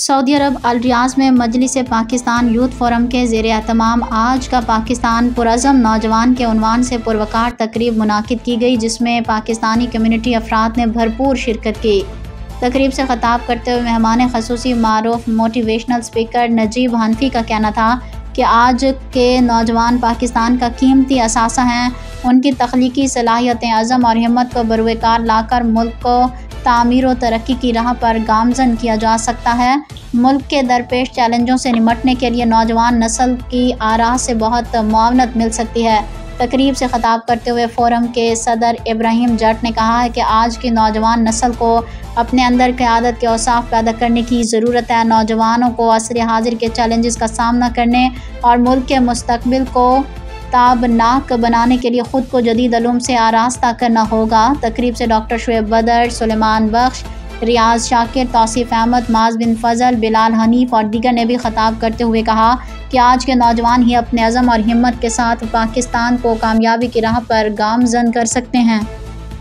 Saudi अरब अल रियाज़ में मजलिस Pakistan youth forum के ज़ेर-ए-एहतमाम आज का पाकिस्तान पुरअज़्म नौजवान के उन्वान से पुरवकार तकरीब मुनाकिद की गई, जिसमें पाकिस्तानी कम्युनिटी अफराद ने भरपूर शिरकत की। तकरीब से ख़िताब करते हुए मेहमान ख़ुसूसी मारूफ मोटिवेशनल स्पीकर नजीब हनफी का कहना था कि आज के नौजवान पाकिस्तान का कीमती असासा हैं। उनकी तख्लीकी सलाहियतें, अज़म और हिम्मत को बरूएकार लाकर मुल्क को तामीर व तरक्की की राह पर गामज़न किया जा सकता है। मुल्क के दरपेश चैलेंजों से निमटने के लिए नौजवान नस्ल की आरा से बहुत मुआवनत मिल सकती है। तकरीब से ख़िताब करते हुए फोरम के सदर इब्राहिम जट ने कहा है कि आज की नौजवान नस्ल को अपने अंदर क़यादत के औसाफ पैदा करने की ज़रूरत है। नौजवानों को असर हाजिर के चैलेंजेस का सामना करने और मुल्क के मुस्तकबिल को ताबनाक बनाने के लिए ख़ुद को जदीद उलूम से आरास्ता करना होगा। तकरीब से डॉक्टर शुएब बदर, सुलेमान बख्श, रियाज शाकिर, तौसीफ़ अहमद, माज बिन फजल, बिलाल हनीफ और दीगर ने भी ख़िताब करते हुए कहा कि आज के नौजवान ही अपने अज़म और हिम्मत के साथ पाकिस्तान को कामयाबी की राह पर गामज़न कर सकते हैं।